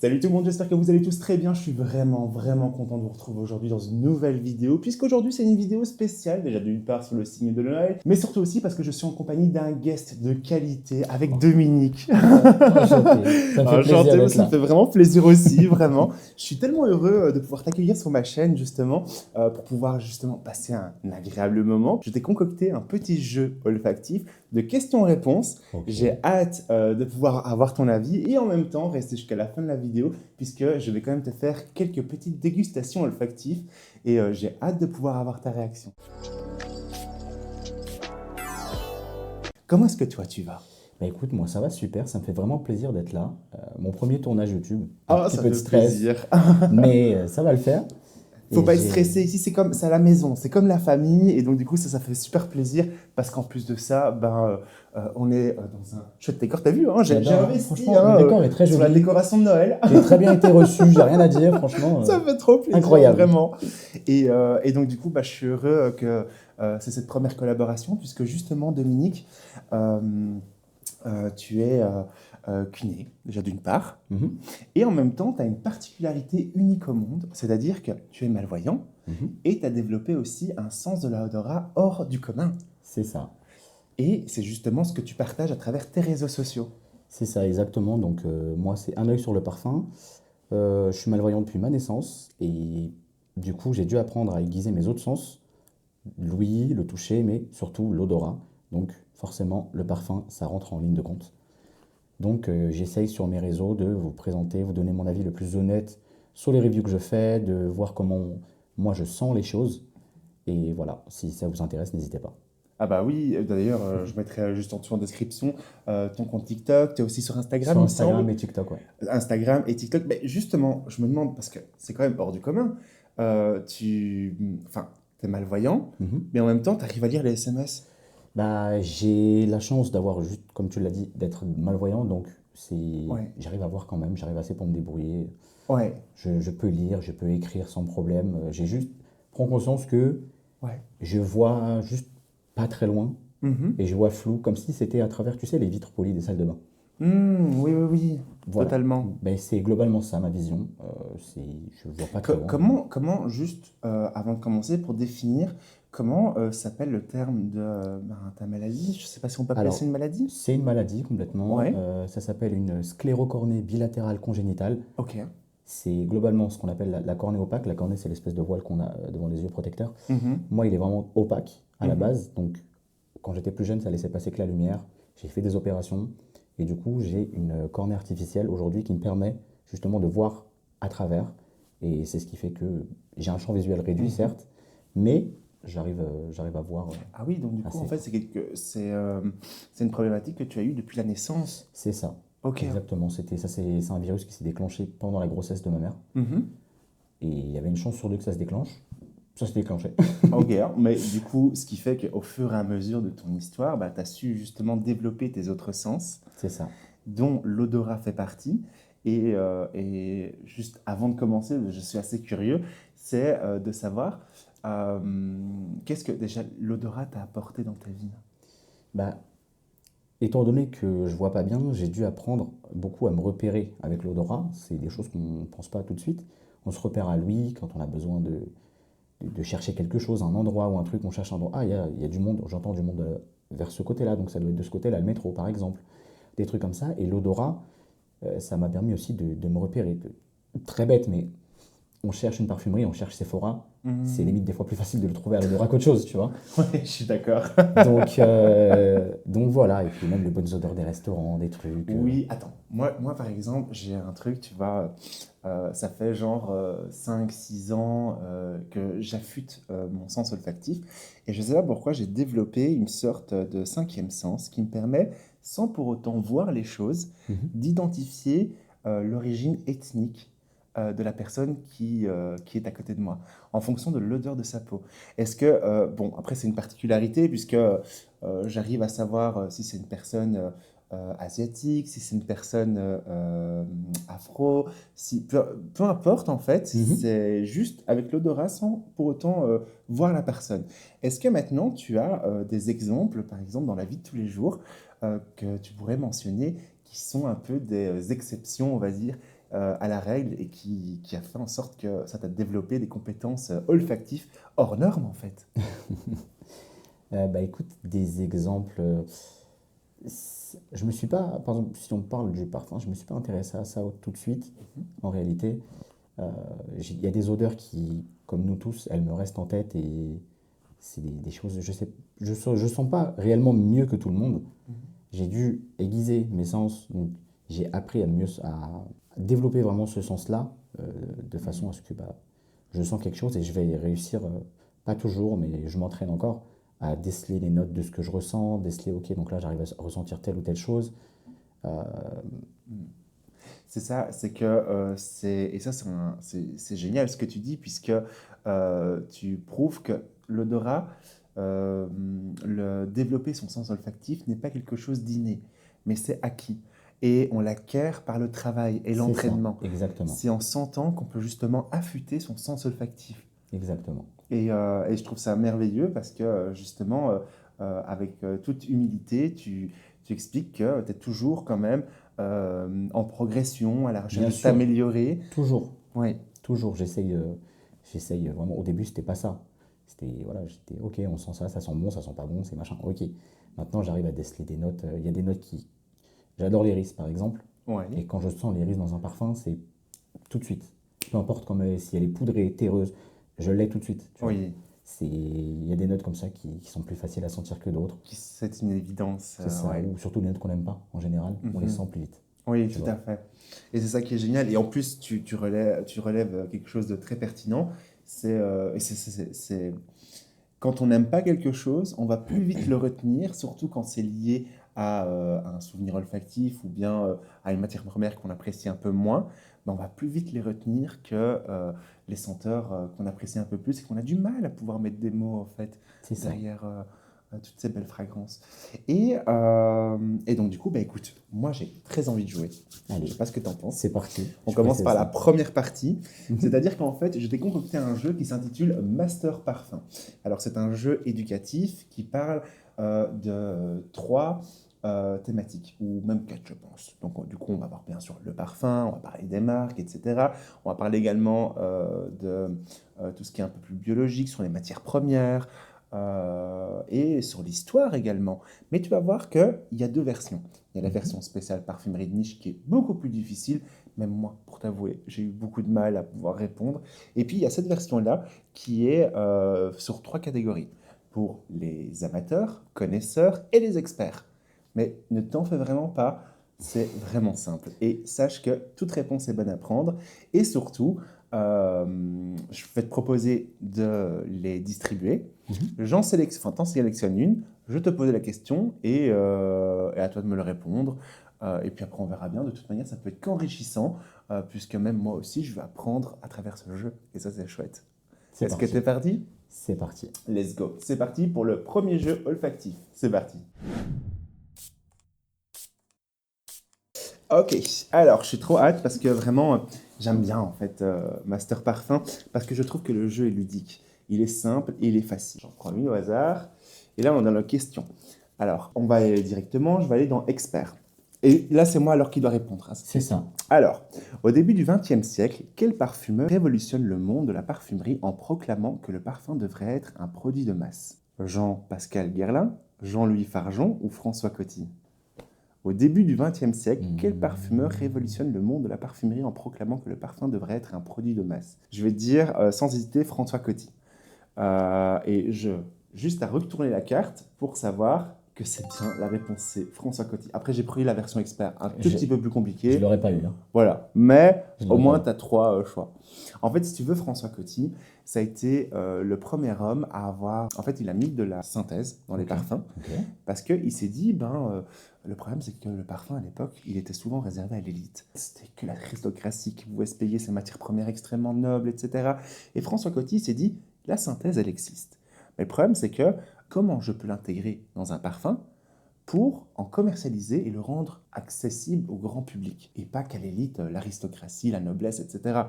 Salut tout le monde, j'espère que vous allez tous très bien. Je suis vraiment content de vous retrouver aujourd'hui dans une nouvelle vidéo, puisqu'aujourd'hui c'est une vidéo spéciale, déjà d'une part sur le signe de Noël, mais surtout aussi parce que je suis en compagnie d'un guest de qualité avec Dominique. Enchanté, ça me fait plaisir Enchanté, d'être ça me là. fait vraiment plaisir aussi, vraiment. Je suis tellement heureux de pouvoir t'accueillir sur ma chaîne justement, pour pouvoir justement passer un agréable moment. Je t'ai concocté un petit jeu olfactif de questions-réponses. Ok. J'ai hâte de pouvoir avoir ton avis et en même temps rester jusqu'à la fin de la vidéo puisque je vais quand même te faire quelques petites dégustations olfactives et j'ai hâte de pouvoir avoir ta réaction. Comment est-ce que toi tu vas? Bah écoute, moi ça va super, ça me fait vraiment plaisir d'être là. Mon premier tournage YouTube, un Ah, petit ça peu de fait stress, plaisir. mais ça va le faire. Faut Et pas être j'ai... stressé ici, c'est à la maison, c'est comme la famille et donc du coup ça fait super plaisir parce qu'en plus de ça, on est dans un chouette décor. T'as vu, hein, j'ai J'adore, hein. investi Franchement, le décor est très sur la joli. décoration de Noël. J'ai très bien été reçu, j'ai rien à dire, franchement, Ça me fait trop plaisir, incroyable. vraiment. Et donc, du coup, je suis heureux que c'est cette première collaboration, puisque justement, Dominique, euh, tu es kiné, déjà d'une part, Mhm, et en même temps, tu as une particularité unique au monde, c'est-à-dire que tu es malvoyant mhm. et tu as développé aussi un sens de l'odorat hors du commun. C'est ça, Et c'est justement ce que tu partages à travers tes réseaux sociaux. c'est ça exactement. Donc moi c'est un œil sur le parfum. Je suis malvoyant depuis ma naissance et du coup j'ai dû apprendre à aiguiser mes autres sens, l'ouïe, le toucher, mais surtout l'odorat. Donc forcément, le parfum, ça rentre en ligne de compte. Donc j'essaye sur mes réseaux de vous présenter, vous donner mon avis le plus honnête sur les reviews que je fais, de voir comment moi je sens les choses. Et voilà, si ça vous intéresse, n'hésitez pas. Ah bah oui, d'ailleurs, je mettrai juste en dessous en description ton compte TikTok, tu es aussi sur Instagram, Sur il me semble. Instagram et TikTok, ouais. Instagram et TikTok. Mais justement, je me demande, parce que c'est quand même hors du commun, enfin, t'es malvoyant, Mhm. mais en même temps, t'arrives à lire les SMS. Bah, j'ai la chance d'avoir, juste comme tu l'as dit, d'être malvoyant, donc Ouais, j'arrive à voir quand même, j'arrive assez pour me débrouiller. ouais, Je peux lire, je peux écrire sans problème. J'ai juste prends conscience que ouais. je vois juste pas très loin Mhm. et je vois flou, comme si c'était à travers, tu sais, les vitres polies des salles de bain. Oui, oui, oui, Voilà. totalement. Ben, c'est globalement ça ma vision. Je vois pas très loin. Comment, juste avant de commencer, pour définir, comment s'appelle le terme de ta maladie? Je sais pas si on peut appeler ça Alors, une maladie. c'est une maladie complètement. Ouais, Ça s'appelle une sclérocornée bilatérale congénitale. ok. C'est globalement ce qu'on appelle la cornée opaque. La cornée, c'est l'espèce de voile qu'on a devant les yeux protecteurs. Mhm, Moi, il est vraiment opaque à la mhm. base. Donc, quand j'étais plus jeune, ça laissait passer que la lumière. J'ai fait des opérations. Et du coup, j'ai une cornée artificielle aujourd'hui qui me permet justement de voir à travers. Et c'est ce qui fait que j'ai un champ visuel réduit, Mhm. certes, mais j'arrive à voir Ah oui, donc du coup, en assez. fait, c'est une problématique que tu as eue depuis la naissance. C'est ça. Ok. Exactement. C'est un virus qui s'est déclenché pendant la grossesse de ma mère. Mhm. Et il y avait une chance sur deux que ça se déclenche. Ça s'est déclenché. Ok, mais du coup, ce qui fait qu'au fur et à mesure de ton histoire, tu as su justement développer tes autres sens, C'est ça. dont l'odorat fait partie. Et juste avant de commencer, je suis assez curieux, c'est de savoir euh, qu'est-ce que déjà l'odorat t'a apporté dans ta vie. Bah, étant donné que je vois pas bien, j'ai dû apprendre beaucoup à me repérer avec l'odorat. C'est des choses qu'on ne pense pas tout de suite. On se repère à lui quand on a besoin de chercher quelque chose, un endroit ou un truc, on cherche un endroit. Ah, il y a du monde, j'entends du monde vers ce côté-là, donc ça doit être de ce côté-là, le métro par exemple. Des trucs comme ça. Et l'odorat, ça m'a permis aussi de me repérer. Très bête, mais on cherche une parfumerie, on cherche Sephora. C'est Mhm. limite des fois plus facile de le trouver à l'odorat qu'autre chose, tu vois. Ouais, je suis d'accord. Donc voilà, et puis même les bonnes odeurs des restaurants, des trucs. Oui, attends, moi par exemple, j'ai un truc, tu vois, ça fait genre 5-6 ans que j'affûte mon sens olfactif et je ne sais pas pourquoi j'ai développé une sorte de cinquième sens qui me permet, sans pour autant voir les choses, Mhm. d'identifier l'origine ethnique de la personne qui est à côté de moi, en fonction de l'odeur de sa peau. Est-ce que, bon, après c'est une particularité puisque j'arrive à savoir si c'est une personne asiatique, si c'est une personne afro, si, peu importe en fait, Mhm. c'est juste avec l'odorat sans pour autant voir la personne. Est-ce que maintenant tu as des exemples, par exemple dans la vie de tous les jours, que tu pourrais mentionner qui sont un peu des exceptions, on va dire, à la règle et qui a fait en sorte que ça t'a développé des compétences olfactives hors normes en fait. Bah écoute, des exemples. Je me suis pas, par exemple, si on parle du parfum, je me suis pas intéressé à ça tout de suite. En réalité, Euh, il y a des odeurs qui, comme nous tous, elles me restent en tête et c'est des choses, je sais, je sens pas réellement mieux que tout le monde. J'ai dû aiguiser mes sens, donc j'ai appris à mieux, à développer vraiment ce sens-là, de façon à ce que bah, je sens quelque chose et je vais réussir, pas toujours, mais je m'entraîne encore à déceler les notes de ce que je ressens, déceler, ok, donc là j'arrive à ressentir telle ou telle chose. Euh, C'est ça, c'est que et ça c'est génial ce que tu dis puisque tu prouves que l'odorat, euh, développer son sens olfactif n'est pas quelque chose d'inné, mais c'est acquis. Et on l'acquiert par le travail et c'est ça, l'entraînement. exactement, C'est en sentant qu'on peut justement affûter son sens olfactif. exactement. Et je trouve ça merveilleux parce que justement, avec toute humilité, tu expliques que tu es toujours quand même en progression, à la recherche Bien de sûr, t'améliorer. toujours. Oui, Toujours, j'essaye vraiment. Au début, c'était pas ça. C'était, voilà, j'étais, ok, on sent ça, ça sent bon, ça sent pas bon, c'est machin, ok. Maintenant, j'arrive à déceler des notes. Il y a des notes qui. J'adore l'iris, par exemple. oui, Et quand je sens l'iris dans un parfum, c'est tout de suite. Peu importe si elle est poudrée, terreuse, je l'ai tout de suite, tu vois. oui, Il y a des notes comme ça qui sont plus faciles à sentir que d'autres. c'est une évidence. C'est ça, Ouais. ou surtout les notes qu'on n'aime pas, en général, on les Mhm. sent plus vite, Oui, tu tout vois. à fait. Et c'est ça qui est génial. Et en plus, tu relèves quelque chose de très pertinent. Quand on n'aime pas quelque chose, on va plus vite le retenir, surtout quand c'est lié à un souvenir olfactif ou bien à une matière première qu'on apprécie un peu moins. Ben, on va plus vite les retenir que les senteurs qu'on apprécie un peu plus et qu'on a du mal à pouvoir mettre des mots en fait C'est ça. derrière toutes ces belles fragrances. Et donc du coup, bah, écoute, moi j'ai très envie de jouer. Je sais Allez, pas ce que tu en penses. c'est parti, On je suis commence pressé à par la ça. première partie, c'est-à-dire qu'en fait, je t'ai concocté un jeu qui s'intitule Master Parfum. Alors, c'est un jeu éducatif qui parle de trois thématiques, ou même quatre, je pense. Donc, du coup, on va voir bien sûr le parfum, on va parler des marques, etc. On va parler également de tout ce qui est un peu plus biologique, sur les matières premières, et sur l'histoire également. Mais tu vas voir qu'il y a deux versions. Il y a la Mhm. version spéciale parfumerie de niche qui est beaucoup plus difficile. Même moi, pour t'avouer, j'ai eu beaucoup de mal à pouvoir répondre. Et puis, il y a cette version-là qui est sur trois catégories. Pour les amateurs, connaisseurs et les experts. Mais ne t'en fais vraiment pas, c'est vraiment simple. Et sache que toute réponse est bonne à prendre. Et surtout, je vais te proposer de les distribuer. Mhm. T'en sélectionnes une, je te pose la question et à toi de me le répondre. Et puis après, on verra bien. De toute manière, ça peut être qu'enrichissant, puisque même moi aussi, je vais apprendre à travers ce jeu. Et ça, c'est chouette. C'est Est-ce que parti, t'es parti? c'est parti. Let's go. C'est parti pour le premier jeu olfactif. C'est parti. Ok, alors je suis trop hâte parce que vraiment, j'aime bien en fait Master Parfum parce que je trouve que le jeu est ludique. Il est simple et il est facile. J'en prends une au hasard. Et là, on est dans la question. Alors, on va aller directement, je vais aller dans Expert. Et là, c'est moi alors qui dois répondre à cette C'est question. ça. Alors, au début du XXe siècle, quel parfumeur révolutionne le monde de la parfumerie en proclamant que le parfum devrait être un produit de masse? Jean-Pascal Guerlain, Jean-Louis Fargeon ou François Coty? Au début du XXe siècle, quel parfumeur Hmm. révolutionne le monde de la parfumerie en proclamant que le parfum devrait être un produit de masse? Je vais te dire sans hésiter François Coty. Juste à retourner la carte pour savoir que c'est bien, la réponse c'est François Coty. Après, j'ai pris la version expert, un tout Je, petit peu plus je compliquée. l'aurais pas eu, hein. Voilà, mais Je au l'aurais pas moins eu. tu as trois choix. En fait, si tu veux, François Coty, ça a été le premier homme à avoir. En fait, il a mis de la synthèse dans les Ok, parfums ok. parce qu'il s'est dit, le problème c'est que le parfum à l'époque, il était souvent réservé à l'élite. C'était que l'aristocratie qui pouvait se payer ces matières premières extrêmement nobles, etc. Et François Coty s'est dit, la synthèse, elle existe. Mais le problème c'est que comment je peux l'intégrer dans un parfum pour en commercialiser et le rendre accessible au grand public, et pas qu'à l'élite, l'aristocratie, la noblesse, etc.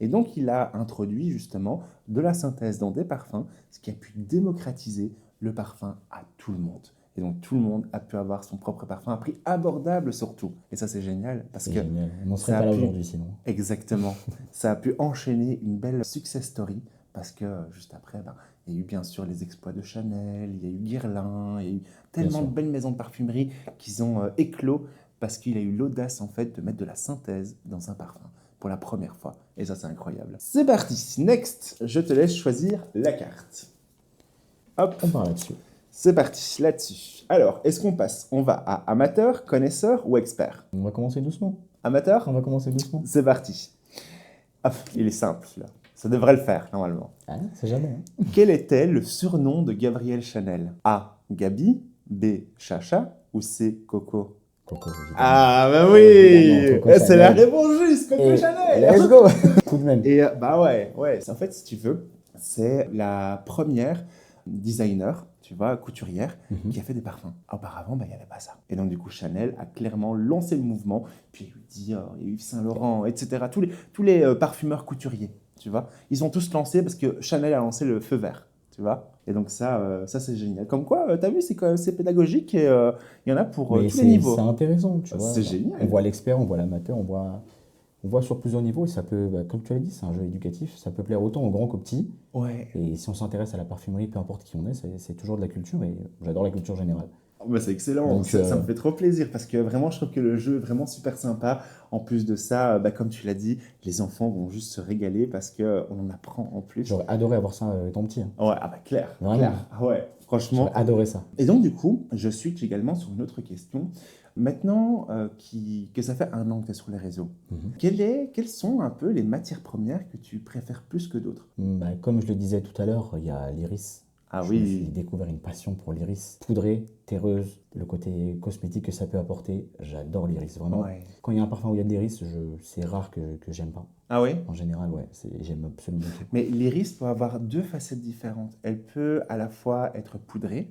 Et donc il a introduit justement de la synthèse dans des parfums, ce qui a pu démocratiser le parfum à tout le monde. Et donc tout le monde a pu avoir son propre parfum à prix abordable surtout. Et ça c'est génial parce C'est que génial. On n'en serait ça a pas là pu, aujourd'hui sinon. exactement, ça a pu enchaîner une belle success story parce que juste après, ben, il y a eu bien sûr les exploits de Chanel, il y a eu Guerlain, il y a eu Bien tellement de sûr. belles maisons de parfumerie qui ont éclos parce qu'il a eu l'audace en fait de mettre de la synthèse dans un parfum pour la première fois. Et ça c'est incroyable. C'est parti, next, je te laisse choisir la carte. Hop, On part là-dessus. c'est parti, là-dessus. Alors, est-ce qu'on passe? On va à amateur, connaisseur ou expert? On va commencer doucement. Amateur? On va commencer doucement. C'est parti. Hop, il est simple, là. Ça devrait le faire, normalement. Ah, c'est jamais. Hein. Quel était le surnom de Gabrielle Chanel? A. Gabi, B. Chacha ou C. Coco? Coco, évidemment. Ah, bah Évidemment, oui! Coco C'est la Chanel. réponse juste, Coco Et Chanel! let's go. Tout de même. Et bah ouais. En fait, si tu veux, c'est la première designer, tu vois, couturière, qui a fait des parfums. Auparavant, bah, il n'y avait pas ça. Et donc, du coup, Chanel a clairement lancé le mouvement. Puis il y a eu Dior, il y a eu Yves Saint Laurent, etc. Tous les parfumeurs couturiers, tu vois. Ils ont tous lancé parce que Chanel a lancé le feu vert, tu vois. Et donc ça c'est génial. Comme quoi, t'as vu, c'est quand même c'est pédagogique et il y en a pour Mais tous les niveaux. c'est intéressant, tu vois. C'est génial. On voit l'expert, on voit l'amateur, on voit sur plusieurs niveaux et ça peut, bah, comme tu l'as dit, c'est un jeu éducatif, ça peut plaire autant aux grands qu'aux petits. Ouais. Et si on s'intéresse à la parfumerie, peu importe qui on est, c'est toujours de la culture et j'adore la culture générale. Oh, bah, c'est excellent, Donc, ça me fait trop plaisir parce que vraiment je trouve que le jeu est vraiment super sympa. En plus de ça, bah, comme tu l'as dit, les enfants vont juste se régaler parce qu'on en apprend en plus. J'aurais adoré avoir ça étant petit. Hein. Ouais, ah bah clair, Vraiment. clair. Ah ouais, franchement. J'aurais adoré ça. Et donc du coup, je switch également sur une autre question. Maintenant que ça fait un an que tu es sur les réseaux, quelles sont un peu les matières premières que tu préfères plus que d'autres? Bah, comme je le disais tout à l'heure, il y a l'iris. Ah Je me suis oui, découvert une passion pour l'iris. Poudrée, terreuse, le côté cosmétique que ça peut apporter, j'adore l'iris, vraiment. ouais. Quand il y a un parfum où il y a de l'iris, c'est rare que j'aime pas. Ah oui? En général, ouais, j'aime absolument tout. Mais l'iris peut avoir deux facettes différentes. Elle peut à la fois être poudrée,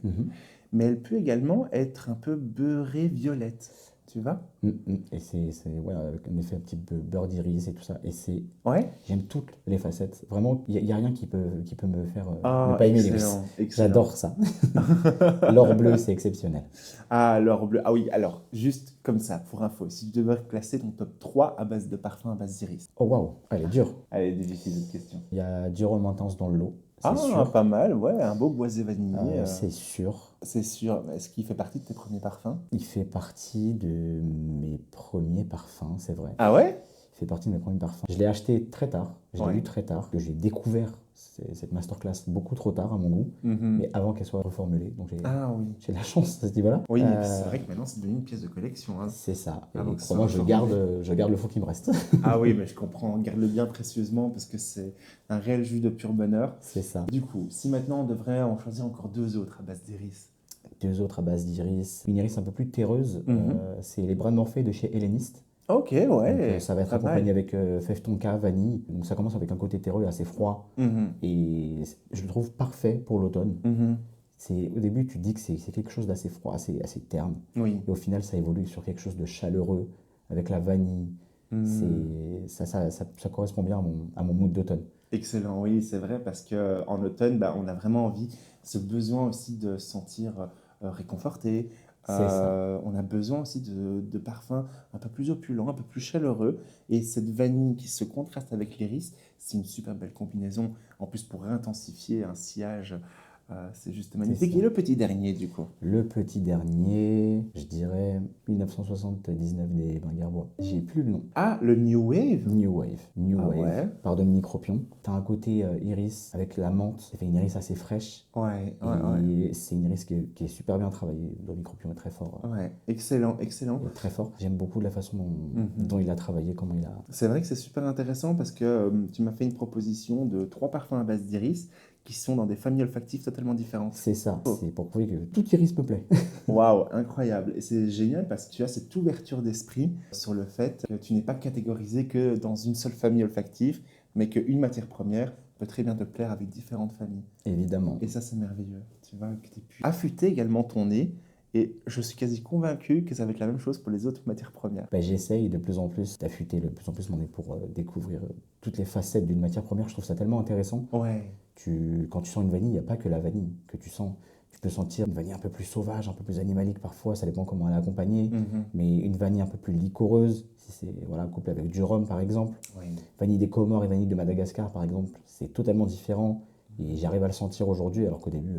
mais elle peut également être un peu beurrée violette, tu vois? Et c'est ouais, avec un effet un petit peu beurre d'iris et tout ça. Et Ouais? j'aime toutes les facettes. Vraiment, il y a rien qui peut me faire ne Ah, pas aimer l'iris. excellent, excellent. J'adore ça. L'or bleu, c'est exceptionnel. Ah, l'or bleu. Ah oui, alors, juste comme ça, pour info, si tu devais classer ton top 3 à base de parfum à base d'iris. Oh waouh, elle est dure. Allez, difficile cette question. Il y a du rhum intense dans le lot, c'est Ah, sûr. pas mal, ouais, un beau boisé vanillé. C'est sûr. C'est sûr. Est-ce qu'il fait partie de tes premiers parfums? Il fait partie de mes premiers parfums, c'est vrai. Ah ouais? Il fait partie de mes premiers parfums. Je l'ai acheté très tard, je l'ai Ouais. eu très tard, que j'ai découvert cette masterclass beaucoup trop tard à mon goût, Mhm. mais avant qu'elle soit reformulée. Donc Ah oui. j'ai de la chance à ce niveau-là. Oui, et puis c'est vrai que maintenant c'est devenu une pièce de collection, hein. C'est ça. Et Avant que ça crois-moi, soit je garde le faux qui me reste. Ah oui, mais je comprends. Garde-le bien précieusement parce que c'est un réel jus de pur bonheur. C'est ça. Du coup, si maintenant on devrait en choisir encore deux autres à base d'iris. Deux autres à base d'iris. Une iris un peu plus terreuse, Mhm. c'est les bras de Morphée de chez Helléniste. Ok, ouais. Donc, ça va être pas mal. accompagné avec fève tonka, vanille. Donc ça commence avec un côté terreux assez froid. Mhm. Et je le trouve parfait pour l'automne. Mhm. Au début, tu te dis que c'est quelque chose d'assez froid, assez terne. Oui. Et au final, ça évolue sur quelque chose de chaleureux, avec la vanille. Mhm. Ça correspond bien à mon mood d'automne. Excellent, oui, c'est vrai, parce qu'en automne, bah, on a vraiment envie, ce besoin aussi de se sentir réconforté. C'est ça. On a besoin aussi de parfums un peu plus opulents, un peu plus chaleureux. Et cette vanille qui se contraste avec l'iris, c'est une super belle combinaison. En plus, pour intensifier un sillage, c'est juste magnifique. ça. Et le petit dernier, du coup. Le petit dernier, je dirais 1979 des Bains-Garbois. J'ai plus le nom. Ah, le New Wave? New Wave. New Ah Wave ouais. par Dominique Ropion. T'as un côté iris avec la menthe. Ça fait une iris assez fraîche. Ouais, Et ouais, ouais. c'est une iris qui est super bien travaillée. Dominique Ropion est très fort. Ouais, excellent, excellent. Il est très fort. J'aime beaucoup la façon Mhm. dont il a travaillé, comment il a. C'est vrai que c'est super intéressant parce que tu m'as fait une proposition de 3 parfums à base d'iris qui sont dans des familles olfactives totalement différentes. C'est ça. Oh. C'est pour prouver que tout iris me plaît. Waouh, incroyable. Et c'est génial parce que tu as cette ouverture d'esprit sur le fait que tu n'es pas catégorisé que dans une seule famille olfactive, mais qu'une matière première peut très bien te plaire avec différentes familles. Évidemment. Et ça, c'est merveilleux. Tu vois, que tu aies pu affûter également ton nez. Et je suis quasi convaincu que ça va être la même chose pour les autres matières premières. Bah, j'essaye de plus en plus d'affûter de plus en plus mon nez pour découvrir toutes les facettes d'une matière première. Je trouve ça tellement intéressant. Ouais. Quand tu sens une vanille, il n'y a pas que la vanille que tu sens. Tu peux sentir une vanille un peu plus sauvage, un peu plus animalique parfois, ça dépend comment elle est accompagnée. Mhm. Mais une vanille un peu plus liquoreuse, si c'est voilà, couplé avec du rhum par exemple. Oui. Vanille des Comores et vanille de Madagascar par exemple, c'est totalement différent. Et j'arrive à le sentir aujourd'hui, alors qu'au début,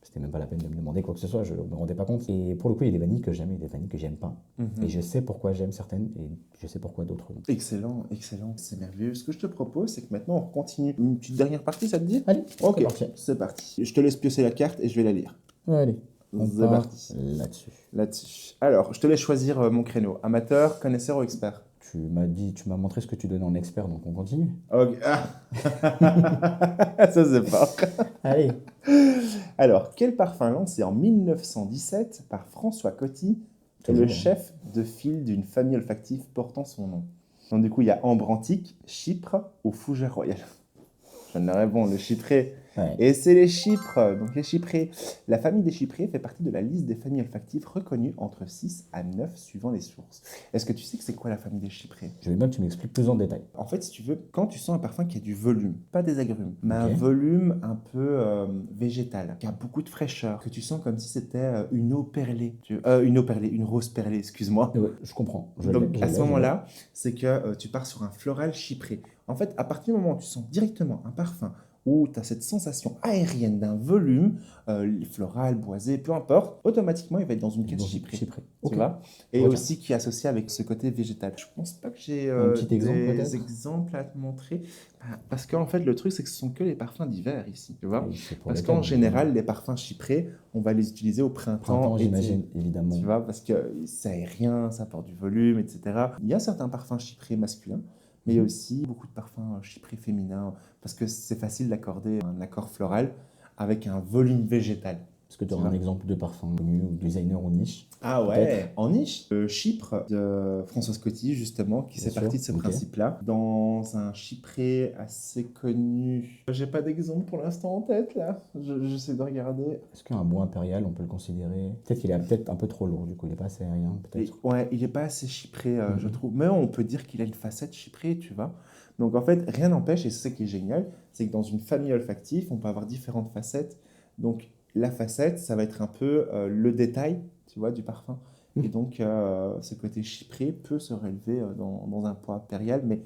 c'était même pas la peine de me demander quoi que ce soit, je ne me rendais pas compte. Et pour le coup, il y a des vanilles que j'aime et des vanilles que j'aime pas. Mhm. Et je sais pourquoi j'aime certaines et je sais pourquoi d'autres non. Excellent, excellent, c'est merveilleux. Ce que je te propose, c'est que maintenant on continue une petite dernière partie, ça te dit? Allez, Ok, c'est parti. c'est parti. Je te laisse piocher la carte et je vais la lire. Allez, on C'est part parti. là-dessus. Là-dessus. Alors, je te laisse choisir mon créneau. Amateur, connaisseur ou expert? Tu m'as montré ce que tu donnais en expert, donc on continue. Ok. Ah. Ça, c'est fort. Allez, Alors, quel parfum lancé en 1917 par François Coty est le toujours. chef de file d'une famille olfactive portant son nom? Donc, du coup, il y a Ambre Antique, Chypre ou Fougère Royale. Je ne réponds, le chypré. Ouais. Et c'est les chypres, donc les chyprés. La famille des chyprés fait partie de la liste des familles olfactives reconnues entre 6 à 9 suivant les sources. Est-ce que tu sais que c'est quoi la famille des chyprés? Je veux bien que tu m'expliques plus en détail. En fait, si tu veux, quand tu sens un parfum qui a du volume, pas des agrumes, mais un Ok. volume un peu végétal, qui a beaucoup de fraîcheur, que tu sens comme si c'était une eau perlée, une eau perlée, une rose perlée, excuse-moi. Ouais, je comprends. Je Donc l'ai, à je ce l'ai. moment-là, c'est que tu pars sur un floral chypré. En fait, à partir du moment où tu sens directement un parfum où tu as cette sensation aérienne d'un volume, floral, boisé, peu importe, automatiquement il va être dans une quête Dans chyprée. chypré. Tu Ok. vois? Je Et retiens. aussi qui est associé avec ce côté végétal. Je pense pas que j'ai Un petit exemple, des peut-être? exemples à te montrer. Parce qu'en fait, le truc, c'est que ce sont que les parfums d'hiver ici. Tu vois? Oui, c'est pour Parce le qu'en calme, général, évidemment. les parfums chyprés, on va les utiliser au Printemps, printemps, été. j'imagine, évidemment. Tu vois, parce que c'est aérien, ça apporte du volume, etc. Il y a certains parfums chyprés masculins, mais il y a Mhm. aussi beaucoup de parfums chyprés féminins, parce que c'est facile d'accorder un accord floral avec un volume végétal. Est-ce que tu Tu auras un vois? exemple de parfum connu ou designer ou niche? Ah Peut-être? ouais, en niche, Chypre de Françoise Coty, justement, qui Bien fait partie sûr. de ce Ok. principe-là, dans un chypré assez connu. J'ai pas d'exemple pour l'instant en tête, là. J'essaie de regarder. Est-ce qu'un bois impérial, on peut le considérer? Peut-être qu'il est peut-être un peu trop lourd, du coup, il n'est pas assez aérien, peut-être. Ouais, il est pas assez chypré, je Mhm. trouve. Mais on peut dire qu'il a une facette chyprée, tu vois. Donc en fait, rien n'empêche, et c'est ça qui est génial, c'est que dans une famille olfactive, on peut avoir différentes facettes. Donc la facette, ça va être un peu le détail, tu vois, du parfum. Et Mhm. donc ce côté chypré peut se relever dans un poids impérial, mais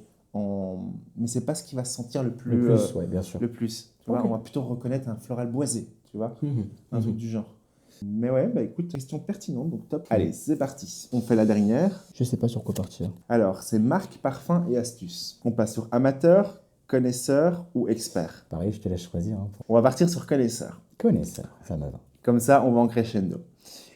c'est pas ce qui va se sentir Le plus, ouais, bien sûr. le plus. Tu vois, Ok. on va plutôt reconnaître un floral boisé, tu vois, Mhm. un truc Mhm. du genre. Mais ouais, bah écoute, question pertinente, donc top. Oui. Allez, c'est parti. On fait la dernière. Je sais pas sur quoi partir. Alors, c'est marque, parfum et astuces. On passe sur amateur, connaisseur ou expert. Pareil, je te laisse choisir. Hein. On va partir sur connaisseur. Connaisseur, ça me va. Comme ça, on va en crescendo.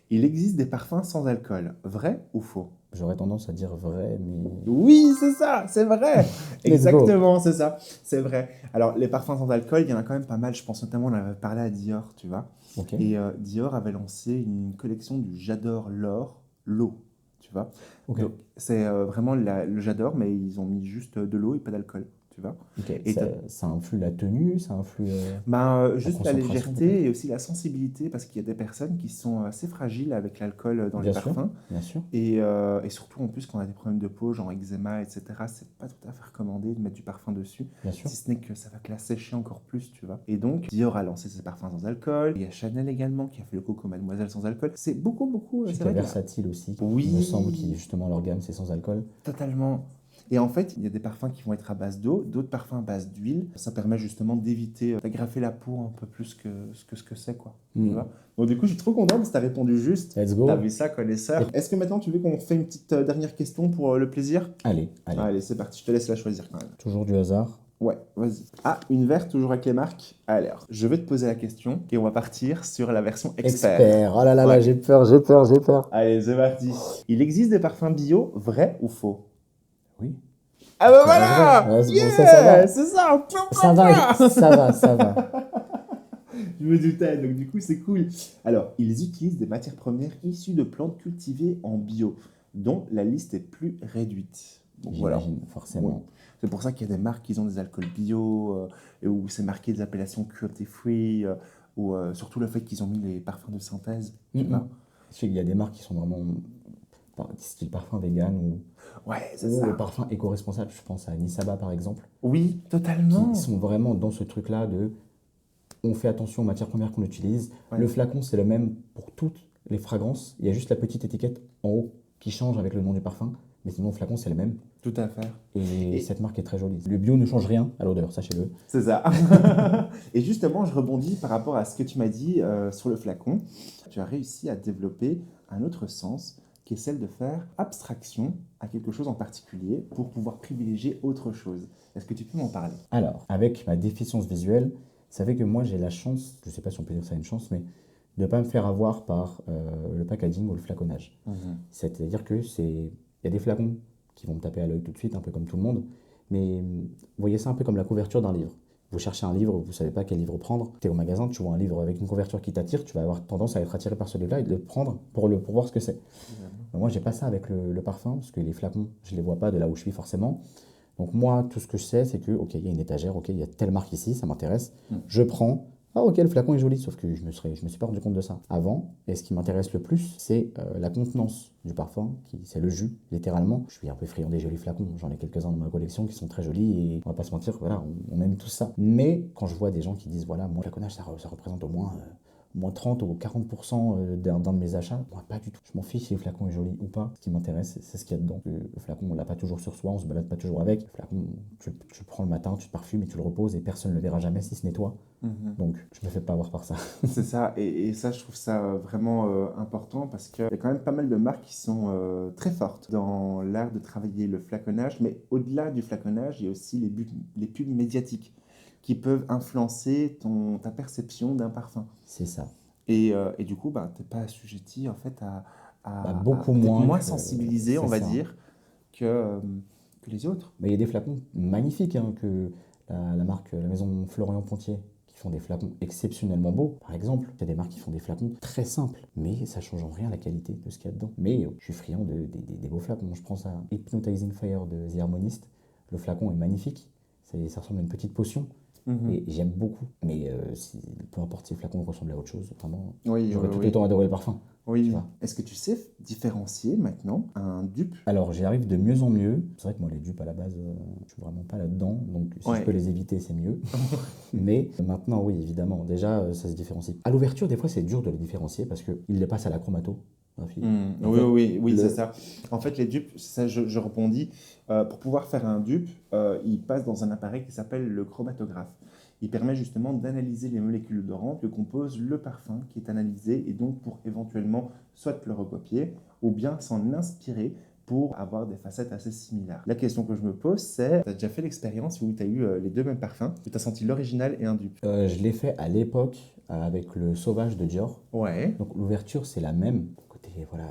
Il existe des parfums sans alcool. Vrai ou faux? J'aurais tendance à dire vrai, mais... Oui, c'est ça, c'est vrai. Let's go. Exactement, c'est ça, c'est vrai. Alors, les parfums sans alcool, il y en a quand même pas mal. Je pense notamment, on avait parlé à Dior, tu vois. Ok. Et Dior avait lancé une collection du J'adore l'or, l'eau, tu vois. Ok. Donc, c'est vraiment le J'adore, mais ils ont mis juste de l'eau et pas d'alcool, tu vois. Ok. Et Ça influe la tenue, ça influe juste la concentration, peut-être? légèreté et aussi la sensibilité, parce qu'il y a des personnes qui sont assez fragiles avec l'alcool dans les Bien sûr, parfums. bien sûr. Et surtout, en plus, quand on a des problèmes de peau, genre eczéma, etc., c'est pas tout à fait recommandé de mettre du parfum dessus, Bien sûr. si ce n'est que ça va te la sécher encore plus, tu vois. Et donc, Dior a lancé ses parfums sans alcool. Il y a Chanel également qui a fait le Coco Mademoiselle sans alcool. C'est beaucoup, Je sais c'est qu'il y a vrai que Versatile aussi. Oui. Il me semble que justement leur gamme c'est sans alcool. totalement. Et en fait, il y a des parfums qui vont être à base d'eau, d'autres parfums à base d'huile. Ça permet justement d'éviter d'agrafer la peau un peu plus que ce que c'est, quoi. Tu Mm. vois. Donc du coup, je suis trop content parce que tu as répondu juste. Let's Tu go. as vu ça, connaisseur. Est-ce que maintenant tu veux qu'on fait une petite dernière question pour le plaisir? Allez, allez. Allez, c'est parti, je te laisse la choisir quand même. Toujours du hasard. Ouais, vas-y. Ah, une verte, toujours avec les marques. Alors, je vais te poser la question et on va partir sur la version expert. Expert. Oh là là là, Ouais. j'ai peur, j'ai peur, j'ai peur. Allez, c'est parti. Il existe des parfums bio, vrais ou faux? Oui. Ah bah C'est vrai. voilà! Ouais, c'est bon, Yeah, ça va. c'est ça! Ça va, ça va, ça va. Je me doutais, donc du coup c'est cool. Alors, ils utilisent des matières premières issues de plantes cultivées en bio, dont la liste est plus réduite. Donc voilà. J'imagine, forcément. Ouais. C'est pour ça qu'il y a des marques qui ont des alcools bio, et où c'est marqué des appellations cruelty free, ou surtout le fait qu'ils ont mis les parfums de synthèse. Tu vois. Je sais qu'il y a des marques qui sont vraiment style parfum vegan ou Ouais, c'est ça. parfum éco-responsable. Je pense à Nisaba par exemple, Oui, qui totalement. sont vraiment dans ce truc-là de On fait attention aux matières premières qu'on utilise. Ouais, Le flacon, c'est le même pour toutes les fragrances. Il y a juste la petite étiquette en haut qui change avec le nom du parfum. Mais sinon, le flacon, c'est le même. tout à fait. Et Et cette marque est très jolie. Le bio ne change rien à l'odeur, sachez-le. c'est ça. Et justement, je rebondis par rapport à ce que tu m'as dit sur le flacon. Tu as réussi à développer un autre sens qui est celle de faire abstraction à quelque chose en particulier pour pouvoir privilégier autre chose. Est-ce que tu peux m'en parler? Alors, avec ma déficience visuelle, ça fait que moi, j'ai la chance, je ne sais pas si on peut dire ça une chance, mais de ne pas me faire avoir par le packaging ou le flaconnage. Mhm. C'est-à-dire que il y a des flacons qui vont me taper à l'œil tout de suite, un peu comme tout le monde, mais vous voyez ça un peu comme la couverture d'un livre. Vous cherchez un livre, vous ne savez pas quel livre prendre. Tu es au magasin, tu vois un livre avec une couverture qui t'attire, tu vas avoir tendance à être attiré par ce livre-là et de le prendre pour voir ce que c'est. Moi, j'ai pas ça avec le parfum, parce que les flacons, je les vois pas de là où je suis forcément. Donc moi, tout ce que je sais, c'est que, ok, il y a une étagère, ok, il y a telle marque ici, ça m'intéresse. Je prends. Ah ok, le flacon est joli, sauf que je me suis pas rendu compte de ça avant. Et ce qui m'intéresse le plus, c'est la contenance du parfum, c'est le jus, littéralement. Je suis un peu friand des jolis flacons, j'en ai quelques-uns dans ma collection qui sont très jolis et on va pas se mentir, voilà, on aime tout ça. Mais quand je vois des gens qui disent, voilà, moi, le flaconnage, ça représente au moins 30 ou 40% d'un de mes achats. Moi, pas du tout. Je m'en fiche si le flacon est joli ou pas. Ce qui m'intéresse, c'est ce qu'il y a dedans. Le flacon, on l'a pas toujours sur soi, on se balade pas toujours avec. Le flacon, tu le prends le matin, tu te parfumes et tu le reposes et personne ne le verra jamais si ce n'est toi. Mhm. Donc, je me fais pas avoir par ça. C'est ça, et ça, je trouve ça vraiment important parce qu'il y a quand même pas mal de marques qui sont très fortes dans l'art de travailler le flaconnage, mais au-delà du flaconnage, il y a aussi les pubs médiatiques qui peuvent influencer ta perception d'un parfum. C'est ça. Et du coup, bah, tu n'es pas assujetti en fait Bah, à beaucoup peut-être moins moins que. sensibilisé, on C'est va ça. dire, que les autres. Mais il y a des flacons magnifiques, hein, que la marque, la maison Florian-Pontier, qui font des flacons exceptionnellement beaux. Par exemple, il y a des marques qui font des flacons très simples, mais ça change en rien la qualité de ce qu'il y a dedans. Mais je suis friand des beaux flacons. Je prends ça, Hypnotizing Fire de The Harmonist. Le flacon est magnifique. Ça ressemble à une petite potion. Mhm. Et j'aime beaucoup. Mais peu importe si le flacon ressemble à autre chose, vraiment, Oui, j'aurais oui, tout oui. autant adoré le parfum. Tu Oui. vois. Est-ce que tu sais différencier maintenant un dupe? Alors, j'y arrive de mieux en mieux. C'est vrai que moi, les dupes à la base, je suis vraiment pas là-dedans. Donc, si je peux Ouais. les éviter, c'est mieux. Mais maintenant, oui, évidemment. Déjà, ça se différencie. À l'ouverture, des fois, c'est dur de les différencier parce qu'ils les passent à la chromato, ma fille. En Oui, fait, oui, oui, c'est le... ça. En fait, les dupes, c'est ça, je rebondis. Pour pouvoir faire un dupe, il passe dans un appareil qui s'appelle le chromatographe. Il permet justement d'analyser les molécules odorantes que compose le parfum qui est analysé et donc pour éventuellement soit le recopier ou bien s'en inspirer pour avoir des facettes assez similaires. La question que je me pose, c'est, tu as déjà fait l'expérience où tu as eu les deux mêmes parfums, où tu as senti l'original et un dupe? je l'ai fait à l'époque avec le Sauvage de Dior. Ouais. Donc, l'ouverture, c'est la même. Côté, voilà,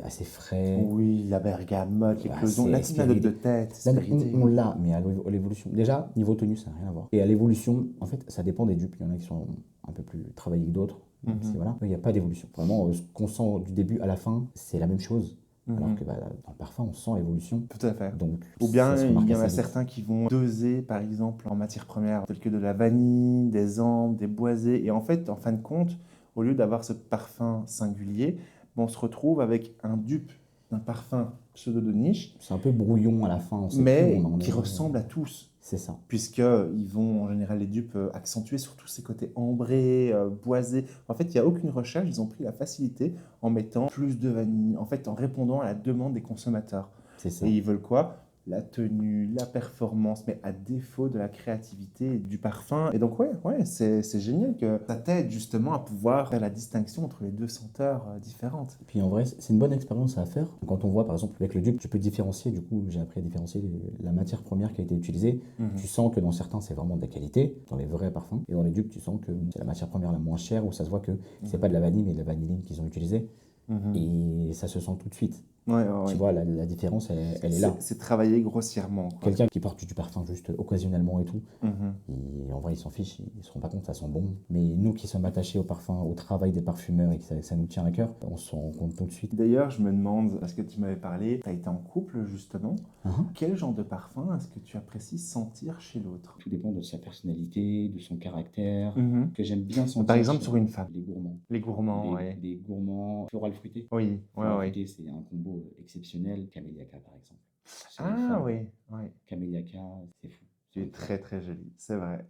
assez frais, Oui, la bergamote, l'éclosion, assez la petite note de spiridé. tête, Là, spiridé. on l'a, mais à l'évolution. Déjà, niveau tenue, ça n'a rien à voir. Et à l'évolution, en fait, ça dépend des dupes. Il y en a qui sont un peu plus travaillés que d'autres. Donc, Mhm, voilà. Il n'y a pas d'évolution. Vraiment, ce qu'on sent du début à la fin, c'est la même chose. Alors que mhm. bah, dans le parfum, on sent l'évolution. Tout à fait. Donc, Ou ça se bien il remarque y en a assez vite. certains qui vont doser, par exemple, en matières premières, telles que de la vanille, des ambres, des boisés. Et en fait, en fin de compte, au lieu d'avoir ce parfum singulier, on se retrouve avec un dupe d'un parfum pseudo de niche, C'est un peu brouillon à la fin, on ne sait plus où on mais en qui est. ressemble à tous. C'est ça. Puisqu'ils vont, en général, les dupes accentuer surtout ces côtés ambrés, boisés. En fait, il n'y a aucune recherche, ils ont pris la facilité en mettant plus de vanille, en fait, en répondant à la demande des consommateurs. C'est Et ça. ils veulent quoi? La tenue, la performance, mais à défaut de la créativité et du parfum. Et donc, ouais, c'est génial que ça t'aide justement à pouvoir faire la distinction entre les deux senteurs différentes. Puis en vrai, c'est une bonne expérience à faire. Quand on voit par exemple avec le dupe, tu peux différencier, du coup j'ai appris à différencier la matière première qui a été utilisée. Mhm. Tu sens que dans certains c'est vraiment de la qualité, dans les vrais parfums. Et dans les dupes, tu sens que c'est la matière première la moins chère, où ça se voit que c'est pas de la vanille mais de la vanilline qu'ils ont utilisé. Mhm. Et ça se sent tout de suite. Ouais, ouais, Tu ouais. vois, la différence, elle est là. C'est travaillé grossièrement, quoi. Quelqu'un qui porte du parfum juste occasionnellement et tout, Mhm. en vrai, ils s'en fichent, ils se rendent pas compte, ça sent bon. Mais nous qui sommes attachés au parfum, au travail des parfumeurs et que ça nous tient à cœur, on s'en rend compte tout de suite. D'ailleurs, je me demande, parce que tu m'avais parlé, tu as été en couple justement, Uhum. quel genre de parfum est-ce que tu apprécies sentir chez l'autre? Tout dépend de sa personnalité, de son caractère. Mhm. Que j'aime bien Par sentir exemple, chez sur une femme. les gourmands. Les gourmands, ouais. Les gourmands floral fruité. Oui, ouais, Floral ouais. fruité, c'est un combo exceptionnel. Caméliaca, par exemple. Chez les Ah femmes, oui, ouais. Caméliaca, c'est fou. Tu es très très jolie, c'est vrai,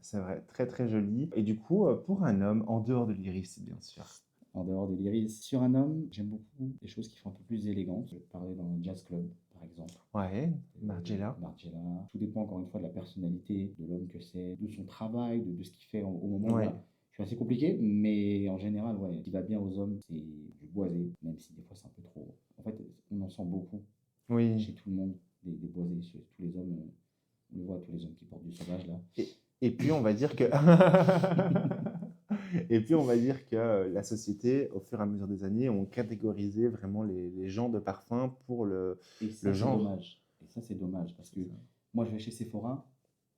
très très jolie. Et du coup, pour un homme, en dehors de l'iris, bien sûr. En dehors des lyrics, sur un homme, j'aime beaucoup les choses qui font un peu plus élégantes. Je vais te parler dans un jazz club, par exemple. Ouais, Margiela. Margiela. Tout dépend encore une fois de la personnalité, de l'homme que c'est, de son travail, de ce qu'il fait au moment. Ouais. Voilà. Je suis assez compliqué, mais en général, ouais, ce qui va bien aux hommes, c'est du boisé, même si des fois c'est un peu trop. En fait, on en sent beaucoup Oui. chez tout le monde, des boisés, chez tous les hommes. On le voit, tous les hommes qui portent du sauvage là. Et puis on va dire que et puis on va dire que la société, au fur et à mesure des années, ont catégorisé vraiment les gens de parfum pour Et ça, le c'est genre. dommage. Et ça, c'est dommage parce que moi, je vais chez Sephora,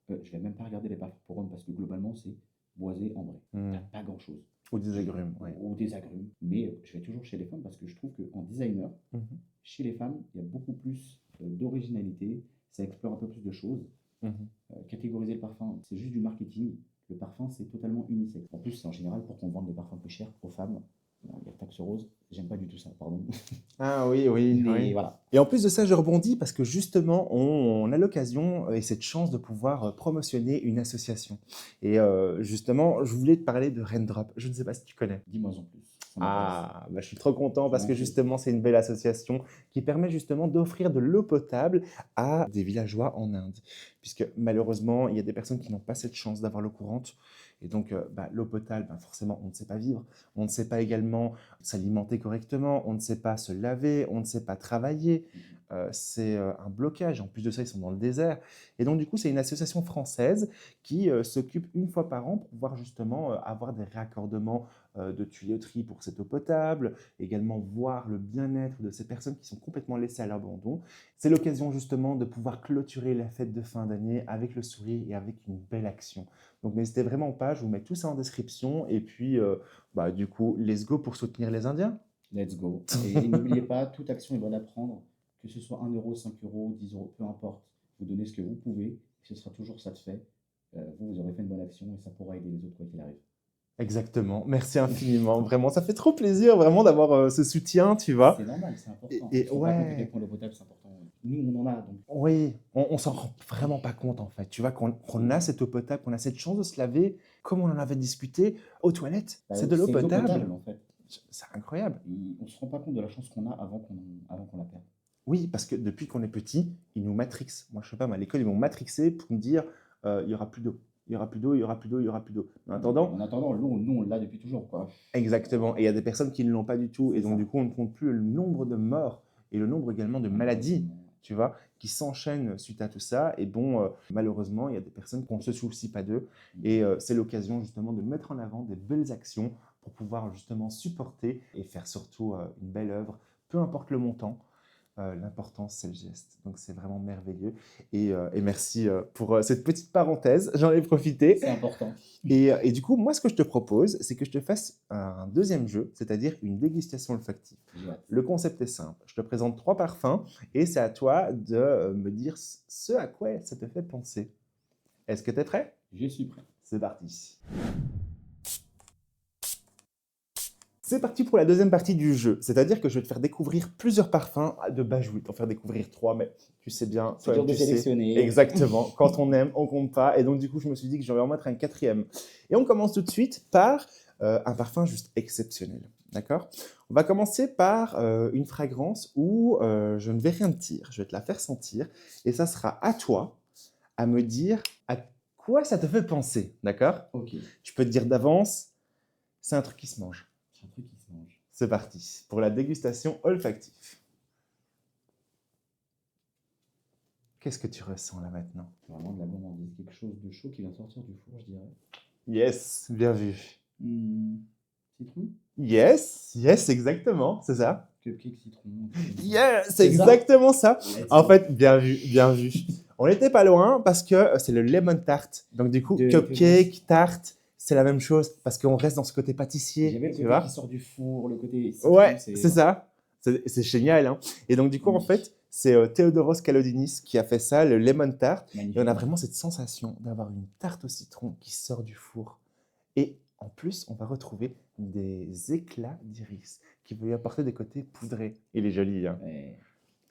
je vais même pas regarder les parfums pour hommes parce que globalement, c'est boisé, ambré. Hmm. T'as pas grand chose. Ou des agrumes, ouais. Ou des agrumes. Mais je vais toujours chez les femmes parce que je trouve qu'en designer, Mhm. chez les femmes, il y a beaucoup plus d'originalité. Ça explore un peu plus de choses. Mhm. Catégoriser le parfum, c'est juste du marketing. Le parfum, c'est totalement unisexe. En plus, c'est en général pour qu'on vende des parfums plus chers aux femmes. Il y a Taxe Rose. J'aime pas du tout ça, pardon. Ah oui, oui, Mais oui. voilà. Et en plus de ça, je rebondis parce que justement, on a l'occasion et cette chance de pouvoir promotionner une association. Et justement, je voulais te parler de Raindrop. Je ne sais pas si tu connais. Dis-moi en plus. Ça m'intéresse. Ah, bah, je suis trop content parce que Volontiers. justement, c'est une belle association qui permet justement d'offrir de l'eau potable à des villageois en Inde. Puisque malheureusement, il y a des personnes qui n'ont pas cette chance d'avoir l'eau courante. Et donc, l'eau potable, forcément, on ne sait pas vivre. On ne sait pas également s'alimenter correctement. On ne sait pas se laver. On ne sait pas travailler. C'est un blocage. En plus de ça, ils sont dans le désert. Et donc, du coup, c'est une association française qui s'occupe une fois par an pour pouvoir justement avoir des raccordements de tuyauterie pour cette eau potable, également voir le bien-être de ces personnes qui sont complètement laissées à l'abandon. C'est l'occasion justement de pouvoir clôturer la fête de fin d'année avec le sourire et avec une belle action. Donc n'hésitez vraiment pas, je vous mets tout ça en description et puis du coup, let's go pour soutenir les Indiens. Let's go. Et n'oubliez pas, toute action est bonne à prendre, que ce soit 1 euro, 5 euros, 10 euros, peu importe. Vous donnez ce que vous pouvez, et ce sera toujours ça de fait. Vous aurez fait une bonne action et ça pourra aider les autres quoi qu'il arrive. Exactement, merci infiniment. Vraiment, ça fait trop plaisir vraiment d'avoir ce soutien, tu vois. C'est normal, c'est important. Et On se rend pas compte à ouais. quel point l'eau potable c'est important. Nous, on en a, donc Oui, on s'en rend vraiment pas compte en fait. Tu vois, qu'on a cette eau potable, qu'on a cette chance de se laver, comme on en avait discuté, aux toilettes. C'est de l'eau potable. en fait. C'est incroyable. Et on se rend pas compte de la chance qu'on a avant qu'on la perde. Oui, parce que depuis qu'on est petit, ils nous matrixent. Moi, je sais pas, à l'école, ils m'ont matrixé pour me dire il y aura plus d'eau. Il y aura plus d'eau, il y aura plus d'eau, il y aura plus d'eau. En attendant, nous, on l'a depuis toujours, quoi. Exactement. Et il y a des personnes qui ne l'ont pas du tout. Et donc, du coup, on ne compte plus le nombre de morts et le nombre également de maladies, tu vois, qui s'enchaînent suite à tout ça. Et bon, malheureusement, il y a des personnes qu'on ne se soucie pas d'eux. Et c'est l'occasion justement de mettre en avant des belles actions pour pouvoir justement supporter et faire surtout une belle œuvre, peu importe le montant. L'important, c'est le geste. Donc, c'est vraiment merveilleux. Et merci pour cette petite parenthèse. J'en ai profité. C'est important. Et du coup, moi, ce que je te propose, c'est que je te fasse un deuxième jeu, c'est-à-dire une dégustation olfactive. Ouais. Le concept est simple. Je te présente 3 parfums et c'est à toi de me dire ce à quoi ça te fait penser. Est-ce que tu es prêt? Je suis prêt. C'est parti. C'est parti pour la deuxième partie du jeu, c'est-à-dire que je vais te faire découvrir plusieurs parfums. De base, je voulais t'en faire découvrir 3, mais tu sais bien, C'est dur de tu sais. sélectionner. Exactement, quand on aime, on compte pas. Et donc, du coup, je me suis dit que j'allais en mettre un 4e. Et on commence tout de suite par un parfum juste exceptionnel. D'accord? On va commencer par une fragrance où je ne vais rien te dire. Je vais te la faire sentir. Et ça sera à toi à me dire à quoi ça te fait penser. D'accord? Ok. Tu peux te dire d'avance, c'est un truc qui se mange. C'est un truc qui se mange. C'est parti pour la dégustation olfactive. Qu'est-ce que tu ressens là maintenant? Vraiment de la gourmandise. Quelque chose de chaud qui vient sortir du four, je dirais. Yes, bien vu. Citron? Yes, exactement, c'est ça. Cupcake citron. Yes, c'est C'est exactement ça. Let's En go. fait, bien vu, bien vu. On n'était pas loin parce que c'est le lemon tart. Donc du coup, De- cupcake, tarte, c'est la même chose parce qu'on reste dans ce côté pâtissier, J'avais le tu côté vois. qui sort du four, le côté citron, Ouais, c'est ça. C'est génial, hein. Et donc du coup, en Oui. fait, c'est Theodoros Kalodinis qui a fait ça, le lemon tart. Magnifique. Et on a vraiment cette sensation d'avoir une tarte au citron qui sort du four. Et en plus, on va retrouver des éclats d'iris qui vont lui apporter des côtés poudrés. Il est joli, hein. Ouais.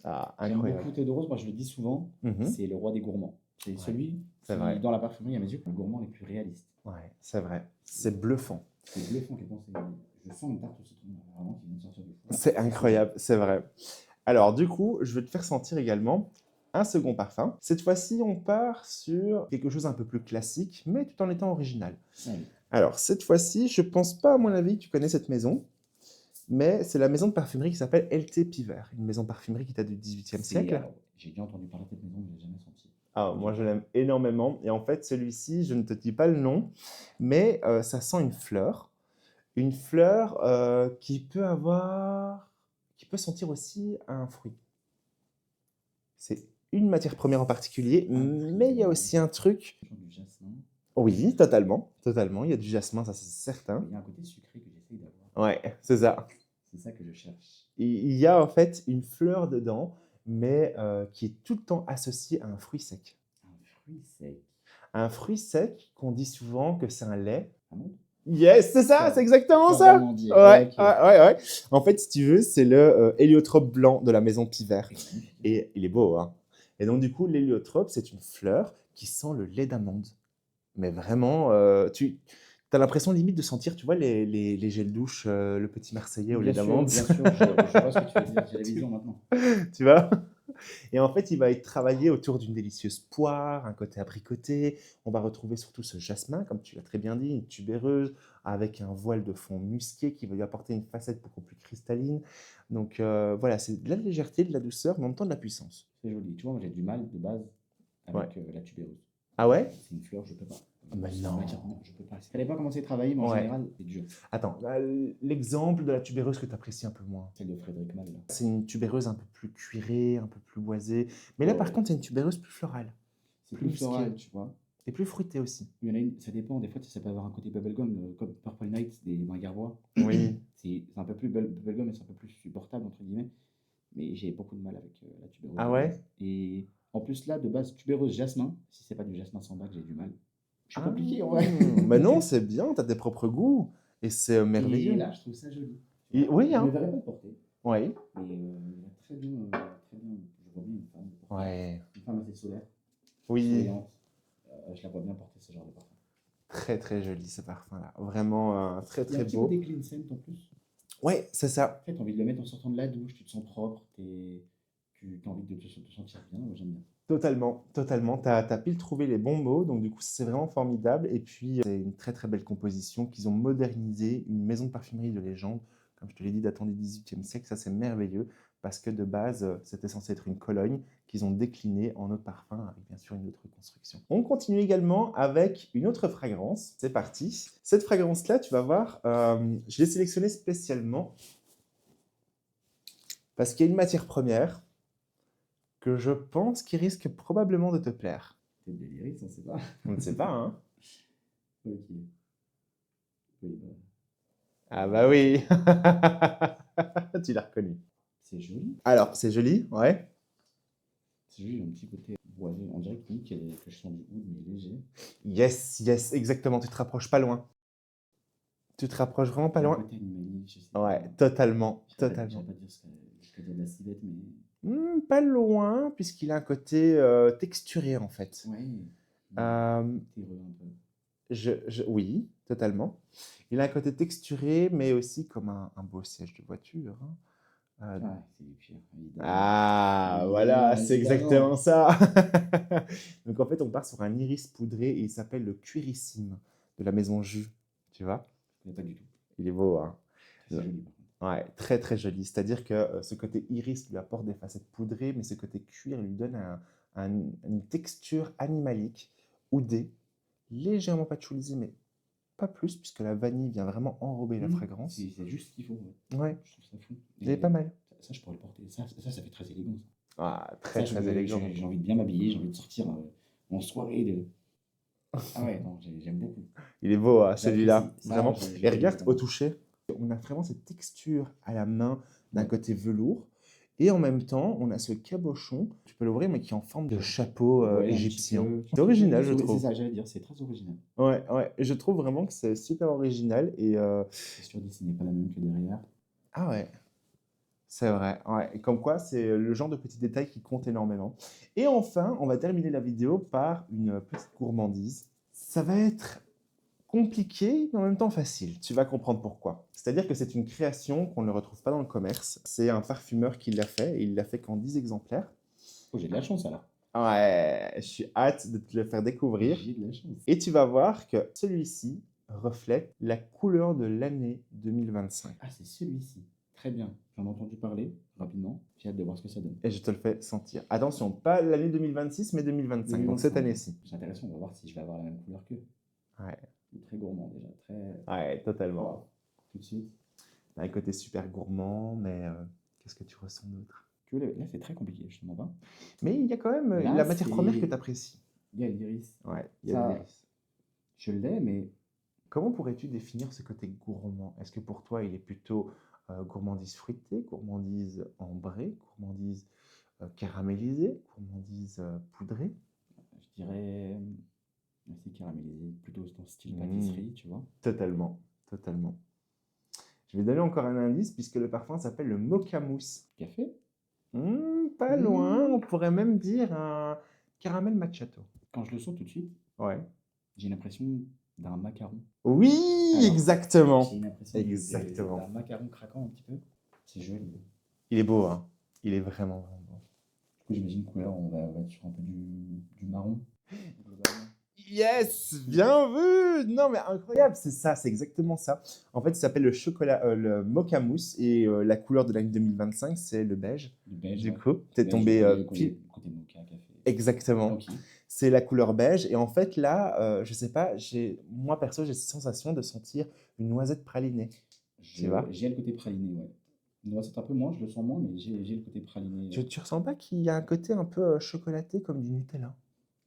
Ah, J'aime incroyable. beaucoup Théodorus, moi je le dis souvent, Mhm. c'est le roi des gourmands. C'est Ouais, celui c'est qui, vrai. dans la parfumerie, à mes yeux, est le gourmand les plus réalistes. Ouais, c'est vrai. C'est bluffant. C'est bluffant quel point c'est. Je sens une tarte au citron, vraiment, qui vient de sortir du four. C'est Ça, c'est génial. incroyable, c'est vrai. Alors, du coup, je vais te faire sentir également un second parfum. Cette fois-ci, on part sur quelque chose un peu plus classique, mais tout en étant original. Allez. Alors, cette fois-ci, je pense pas, à mon avis, que tu connais cette maison, mais c'est la maison de parfumerie qui s'appelle LT Piver, une maison de parfumerie qui date du XVIIIe siècle. Alors, j'ai déjà entendu parler de cette maison, mais je l'ai jamais senti. Ah, Ok. moi, je l'aime énormément. Et en fait, celui-ci, je ne te dis pas le nom, mais ça sent une fleur. Une fleur qui peut sentir aussi un fruit. C'est une matière première en particulier, mais il y a aussi un truc. Genre du jasmin. Oui, totalement, totalement. Il y a du jasmin, ça c'est certain. Il y a un côté sucré que j'essaye d'avoir. Ouais, c'est ça. C'est ça que je cherche. Il y a en fait une fleur dedans, mais qui est tout le temps associée à un fruit sec. Un fruit sec. Un fruit sec qu'on dit souvent que c'est un lait. Ah bon? Yes, c'est ça, c'est exactement Fleur ça. d'amandier. Ouais, Ok. ouais. En fait, si tu veux, c'est le héliotrope blanc de la maison Piver. C'est magnifique. Et il est beau, hein. Et donc, du coup, l'héliotrope, c'est une fleur qui sent le lait d'amande. Mais vraiment, tu as l'impression limite de sentir, tu vois, les gels douche, le petit Marseillais au lait Bien sûr, d'amande. bien sûr, je vois ce que tu veux dire. J'ai la vision maintenant. Tu vois? Et en fait, il va être travaillé autour d'une délicieuse poire, un côté abricoté. On va retrouver surtout ce jasmin, comme tu l'as très bien dit, une tubéreuse avec un voile de fond musqué qui va lui apporter une facette beaucoup plus cristalline. Donc voilà, c'est de la légèreté, de la douceur, mais en même temps de la puissance. C'est joli. Tu vois, moi j'ai du mal de base Ouais. avec la tubéreuse. Ah ouais? C'est une fleur, je peux pas. Mais C'est non. une matière première, je peux pas. Je savais pas comment c'est travaillé, mais en Ouais. général, c'est dur. Attends, l'exemple de la tubéreuse que tu apprécies un peu moins. Celle de Frédéric Malle, là. C'est une tubéreuse un peu plus cuirée, un peu plus boisée. Mais là, Ouais. par contre, c'est une tubéreuse plus florale. C'est Plus plus floral, musqué. tu vois. Et plus fruitée aussi. Il y en a une, ça dépend, des fois ça peut avoir un côté bubblegum, comme Purple Night des Magarbois. Oui. C'est un peu plus bubblegum et c'est un peu plus supportable, entre guillemets. Mais j'ai beaucoup de mal avec la tubéreuse. Ah de ouais? base. Et en plus, là, de base, tubéreuse jasmin, si c'est pas du jasmin sans bac, j'ai du mal. Je suis compliqué, en vrai. Mais non, c'est bien, tu as tes propres goûts. Et c'est Et merveilleux. là, je trouve ça joli. Oui, Je ne hein. me verrais pas le porter. Oui. Mais il a très bien, je vois bien une femme le porter. Ouais. Une femme assez solaire, Oui. souriante. Je la vois bien porter ce genre de parfum. Très, très joli ce parfum-là. Vraiment très, Il y a un très petit beau. côté clean scent en plus. Ouais, c'est ça. En fait, tu as envie de le mettre en sortant de la douche, tu te sens propre, tu as envie de te sentir bien. Moi, j'aime bien. Totalement, totalement. Tu as pile trouvé les bons mots, donc du coup, c'est vraiment formidable. Et puis, c'est une très, très belle composition qu'ils ont modernisé, une maison de parfumerie de légende, comme je te l'ai dit, datant du XVIIIe siècle. Ça, c'est merveilleux, parce que de base, c'était censé être une Cologne qu'ils ont déclinée en eau de parfum, avec bien sûr une autre construction. On continue également avec une autre fragrance. C'est parti. Cette fragrance-là, tu vas voir, je l'ai sélectionnée spécialement parce qu'il y a une matière première que je pense qui risque probablement de te plaire. T'es déliriste, on sait pas. On ne sait pas, hein? Ok. Oui, bah, Ah bah oui. Tu l'as reconnu. c'est joli. Alors, c'est joli, ouais. C'est joli, il y a un petit côté boisé. On dirait que je sens du oud, mais léger. Yes, yes, exactement. Tu te rapproches pas loin. Tu te rapproches vraiment pas Il y a un loin. côté animalier, je sais Ouais, pas. totalement, Je vais totalement. pas dire jusqu'à dire de la civette, mais. Pas loin, puisqu'il a un côté texturé, en fait. Ouais. Euh, Terreux un peu. oui, totalement. Il a un côté texturé, mais aussi comme un beau siège de voiture, hein. Ouais, c'est du cuir, évidemment. Ah, voilà, Évidemment, c'est évidemment. exactement ça. Donc en fait, on part sur un iris poudré et il s'appelle le Cuirissime de la maison Jus, tu vois? Je connais pas du tout. Il est beau, hein? C'est joli, par contre. Ouais, très très joli. C'est-à-dire que ce côté iris lui apporte des facettes poudrées, mais ce côté cuir lui donne une texture animalique, oudée, légèrement patchoulisée, mais pas plus, puisque la vanille vient vraiment enrober la fragrance. C'est juste ce qu'il faut. Ouais. Ouais, Je trouve ça fou. il est pas mal. Ça, je pourrais le porter. Ça fait très élégant. Ah, Ça, très très élégant. J'ai envie de bien m'habiller, j'ai envie de sortir en soirée. Ah ouais, non, j'aime beaucoup. Il est beau, hein, celui-là, J'apprécie. Ça, vraiment. j'ai Et regarde, vraiment. au toucher, on a vraiment cette texture à la main d'un Ouais. côté velours. Et en même temps, on a ce cabochon, tu peux l'ouvrir, mais qui est en forme de chapeau Ouais, un petit égyptien. peu. C'est original, je C'est trouve. ça, j'allais dire, c'est très original. Ouais, ouais. Et je trouve vraiment que c'est super original. Et C'est sûr, d'ici n'est pas la même que derrière. ah ouais, C'est vrai, ouais. Et comme quoi, c'est le genre de petits détails qui comptent énormément. Et enfin, on va terminer la vidéo par une petite gourmandise. Ça va être compliqué, mais en même temps facile. Tu vas comprendre pourquoi. C'est-à-dire que c'est une création qu'on ne retrouve pas dans le commerce. C'est un parfumeur qui l'a fait, et il l'a fait qu'en 10 exemplaires. Oh, j'ai de la chance alors. Ouais, je suis hâte de te le faire découvrir. J'ai de la chance. Et tu vas voir que celui-ci reflète la couleur de l'année 2025. Ah, c'est celui-ci. Très bien. J'en ai entendu parler rapidement. J'ai hâte de voir ce que ça donne. Et je te le fais sentir. Attention, pas l'année 2026, mais 2025. Donc cette 2025. année-ci. C'est intéressant, on va voir si je vais avoir la même couleur qu'eux. Ouais, Très gourmand déjà. Très. ouais, totalement. Wow. Tout de suite. Un côté super gourmand, mais qu'est-ce que tu ressens d'autre? Tu vois, là, c'est très compliqué, justement pas. Mais il y a quand même Là, la matière première que c'est- tu apprécies. Il y a l'iris. Ouais, il y a Ça- de l'iris. Je l'ai, mais Comment pourrais-tu définir ce côté gourmand? Est-ce que pour toi, il est plutôt gourmandise fruitée, gourmandise ambrée, gourmandise caramélisée, gourmandise poudrée? je dirais assez caramélisé, plutôt dans le style Mmh. pâtisserie, tu vois. Totalement, totalement. Je vais donner encore un indice puisque le parfum s'appelle le mocha mousse. Café? Pas loin, on pourrait même dire un caramel macchiato. Quand je le sens tout de suite, Ouais. j'ai l'impression d'un macaron. Oui, Alors, exactement. J'ai l'impression Exactement. d'un macaron craquant un petit peu. C'est joli. Du Il est beau, hein. Il est vraiment, vraiment beau. coup, j'imagine couleur, on va être sur un peu du marron. Globalement. Yes, bien vu. Non, mais incroyable, c'est ça, c'est exactement ça. En fait, il s'appelle le chocolat, le mocha mousse et la couleur de l'année 2025, c'est le beige. Du beige. Du ouais. coup, t'es Beige, tombé pile. côté mocha, café. Exactement. Ok. C'est la couleur beige. Et en fait, là, je sais pas, moi perso, j'ai cette sensation de sentir une noisette pralinée. Tu vois? J'ai le côté praliné, ouais. Noisette un peu moins, je le sens moins, mais j'ai le côté praliné Tu ressens pas qu'il y a un côté un peu chocolaté comme du Nutella?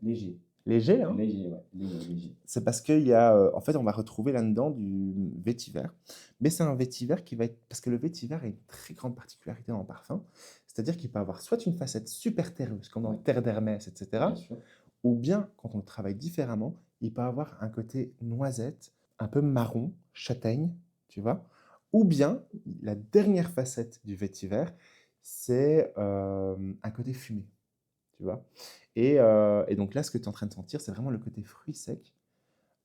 léger. Léger, hein? Léger, ouais. Léger. C'est parce qu'il y a, en fait, on va retrouver là-dedans du vétiver. Mais c'est un vétiver qui va être, parce que le vétiver a une très grande particularité dans le parfum. C'est-à-dire qu'il peut avoir soit une facette super terreuse, comme dans le Ouais. terre d'Hermès, etc. Bien sûr. Ou bien, quand on le travaille différemment, il peut avoir un côté noisette, un peu marron, châtaigne, tu vois. Ou bien, la dernière facette du vétiver, c'est un côté fumé, tu vois. Et donc là, ce que tu es en train de sentir, c'est vraiment le côté fruit sec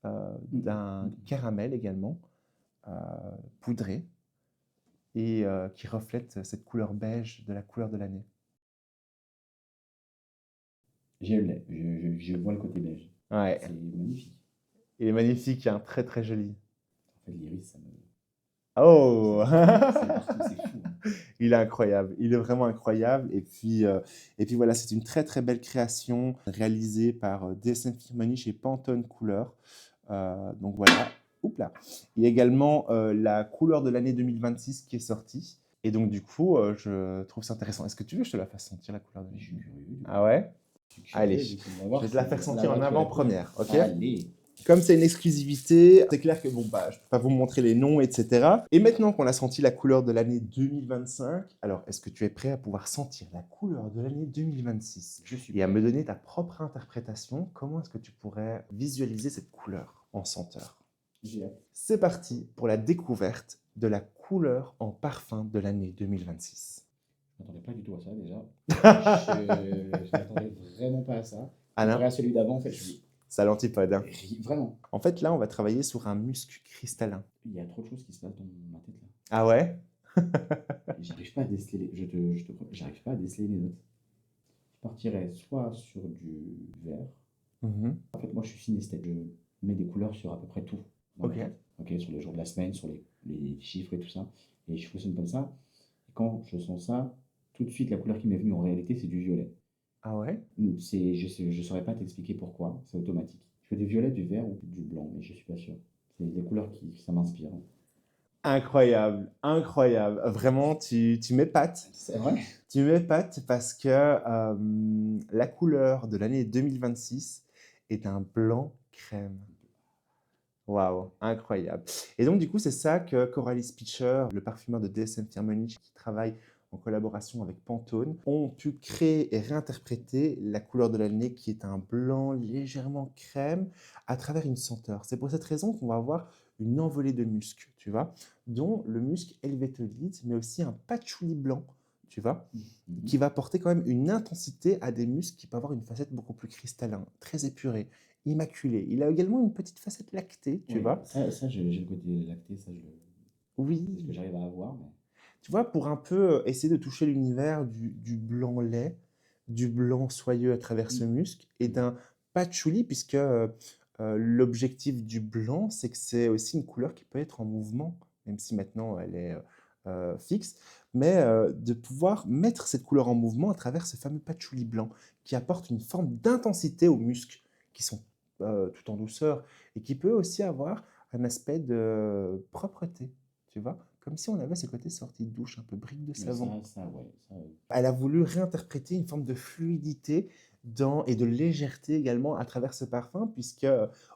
d'un caramel également, poudré, et qui reflète cette couleur beige de la couleur de l'année. J'ai le lait. Je vois le côté beige. Ouais, C'est magnifique. il est magnifique, hein, très très joli. En fait, l'iris, ça me. Oh C'est partout, c'est fou. Hein. Il est incroyable, il est vraiment incroyable. Et puis voilà, c'est une très très belle création réalisée par DSM Firmenich chez Pantone Couleur. Donc voilà, oups là. Il y a également la couleur de l'année 2026 qui est sortie. Et donc du coup, je trouve ça intéressant. Est-ce que tu veux que je te la fasse sentir la couleur de Je suis l'année? curieux. Du coup. Ah ouais? Je suis curieux, Allez, du coup, on va voir je vais te la si faire ça sentir va en tuer la avant-première, ok? couleur. Allez. Comme c'est une exclusivité, c'est clair que bon, bah, je ne peux pas vous montrer les noms, etc. Et maintenant qu'on a senti la couleur de l'année 2025, alors est-ce que tu es prêt à pouvoir sentir la couleur de l'année 2026 Je suis et à prêt. me donner ta propre interprétation? Comment est-ce que tu pourrais visualiser cette couleur en senteur? J'ai hâte. C'est parti pour la découverte de la couleur en parfum de l'année 2026. Je m'attendais pas du tout à ça déjà. Je m'attendais vraiment pas à ça. Alain, Comparé à celui d'avant, en fait, c'est à l'antipode, hein. Vraiment. En fait, là, on va travailler sur un musc cristallin. Il y a trop de choses qui se passent dans ma tête là. Ah ouais? J'arrive pas à déceler je te promets, j'arrive pas à déceler les notes. Je partirais soit sur du vert. Mhm. En fait, moi, je suis synesthésique. Je mets des couleurs sur à peu près tout. Dans ma Ok. tête. Ok, sur les jours de la semaine, sur les chiffres et tout ça. Et je fonctionne comme ça. Et quand je sens ça, tout de suite, la couleur qui m'est venue en réalité, c'est du violet. Ah ouais? Je saurais pas t'expliquer pourquoi, c'est automatique. Je fais du violet, du vert ou du blanc, mais je suis pas sûr. C'est des couleurs ça m'inspire. Incroyable, incroyable. Vraiment, tu m'épates. C'est vrai? Tu m'épates parce que la couleur de l'année 2026 est un blanc crème. Waouh, incroyable. Et donc, du coup, c'est ça que Coralie Spitcher, le parfumeur de DSM Firmenich, qui travaille en collaboration avec Pantone, ont pu créer et réinterpréter la couleur de l'année qui est un blanc légèrement crème à travers une senteur. C'est pour cette raison qu'on va avoir une envolée de musc, tu vois, dont le musc helvétolide, mais aussi un patchouli blanc, tu vois, qui va apporter quand même une intensité à des muscles qui peuvent avoir une facette beaucoup plus cristallin, très épuré, immaculé. Il a également une petite facette lactée, tu Oui, vois. ça j'ai le côté lacté, ça, c'est ce que Oui, j'arrive à avoir. Mais... tu vois, pour un peu essayer de toucher l'univers du blanc lait, du blanc soyeux à travers ce musc, et d'un patchouli, puisque l'objectif du blanc, c'est que c'est aussi une couleur qui peut être en mouvement, même si maintenant elle est fixe, mais de pouvoir mettre cette couleur en mouvement à travers ce fameux patchouli blanc, qui apporte une forme d'intensité aux muscles, qui sont tout en douceur, et qui peut aussi avoir un aspect de propreté, tu vois, comme si on avait ce côté sortie de douche, un peu brique de Mais savon. ouais, ça, Elle a voulu réinterpréter une forme de fluidité et de légèreté également à travers ce parfum, puisque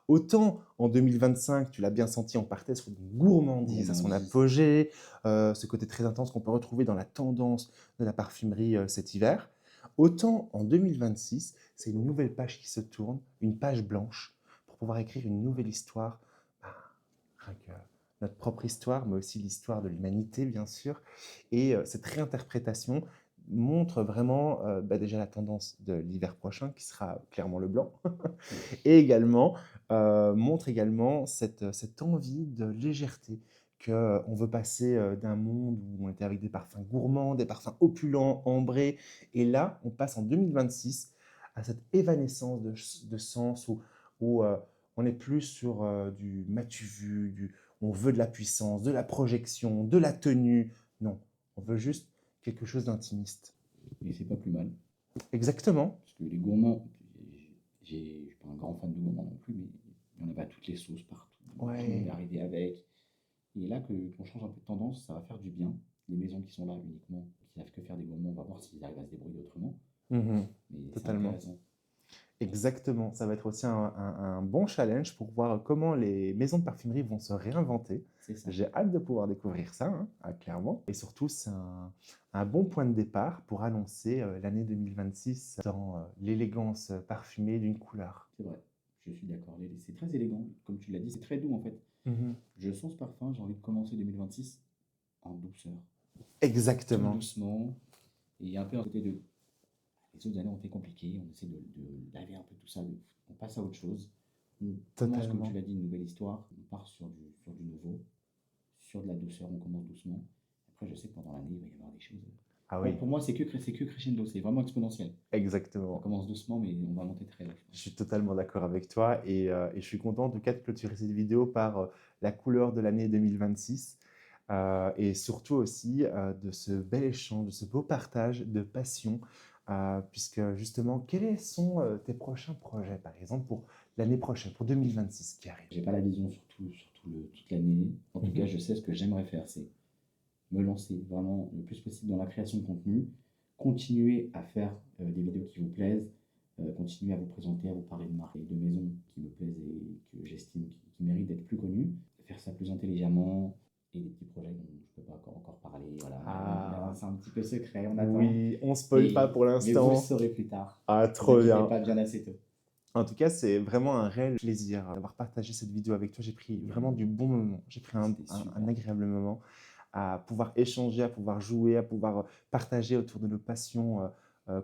autant en 2025, tu l'as bien senti, on partait sur une gourmandise à son gourmandise. apogée, ce côté très intense qu'on peut retrouver dans la tendance de la parfumerie cet hiver, autant en 2026, c'est une nouvelle page qui se tourne, une page blanche, pour pouvoir écrire une nouvelle histoire, bah, rien que notre propre histoire, mais aussi l'histoire de l'humanité, bien sûr. Et cette réinterprétation montre vraiment déjà la tendance de l'hiver prochain, qui sera clairement le blanc, et également montre également cette envie de légèreté, qu'on veut passer d'un monde où on était avec des parfums gourmands, des parfums opulents, ambrés, et là, on passe en 2026 à cette évanescence de sens où on n'est plus sur du m'as-tu vu, on veut de la puissance, de la projection, de la tenue. Non, on veut juste quelque chose d'intimiste. Et c'est pas plus mal. Exactement. Parce que les gourmands, je suis pas un grand fan de gourmands non plus, mais il y en a pas toutes les sauces partout. Tout le monde est Ouais. arrivé avec. Et là, qu'on change un peu de tendance, ça va faire du bien. Les maisons qui sont là uniquement, qui savent que faire des gourmands, on va voir s'ils arrivent à se débrouiller autrement. Mhm. Mais c'est Totalement. intéressant. Exactement. Ça va être aussi un bon challenge pour voir comment les maisons de parfumerie vont se réinventer. C'est ça. J'ai hâte de pouvoir découvrir ça, hein, clairement. Et surtout, c'est un bon point de départ pour annoncer l'année 2026 dans l'élégance parfumée d'une couleur. C'est vrai. Je suis d'accord. C'est très élégant. Comme tu l'as dit, c'est très doux en fait. Mhm. Je sens ce parfum, j'ai envie de commencer 2026 en douceur. Tout Exactement. doucement. Et il y a un peu un côté de. Les autres années ont été compliquées, on essaie de laver un peu tout ça, on passe à autre chose. On commence, comme tu Totalement. l'as dit, une nouvelle histoire, on part sur du nouveau, sur de la douceur, on commence doucement. Après, je sais que pendant l'année, il va y avoir des choses. Ah Bon, oui, pour moi, c'est que crescendo, c'est vraiment exponentiel. On exactement. commence doucement, mais on va monter très haut, je Je pense. suis totalement d'accord avec toi et je suis content en tout cas de clôturer cette vidéo par la couleur de l'année 2026 et surtout aussi de ce bel échange, de ce beau partage de passion, puisque justement, quels sont tes prochains projets, par exemple, pour l'année prochaine, pour 2026 qui arrive? J'ai pas la vision toute l'année. En tout cas, Mhm. je sais ce que j'aimerais faire, c'est me lancer vraiment le plus possible dans la création de contenu, continuer à faire des vidéos qui vous plaisent, continuer à vous présenter, à vous parler de marques et de maisons qui me plaisent et que j'estime qui méritent d'être plus connues, faire ça plus intelligemment et des petits projets dont je ne peux pas encore parler. Voilà, Ah, c'est un petit peu secret, on attend. oui, on spoil pas pour Mais vous le l'instant. saurez plus tard. Ah, Ne vous trop inquiétez bien. pas, bien assez tôt. En tout cas, c'est vraiment un réel plaisir d'avoir partagé cette vidéo avec toi. J'ai pris vraiment du bon moment. J'ai pris C'était un super. agréable moment à pouvoir échanger, à pouvoir jouer, à pouvoir partager autour de nos passions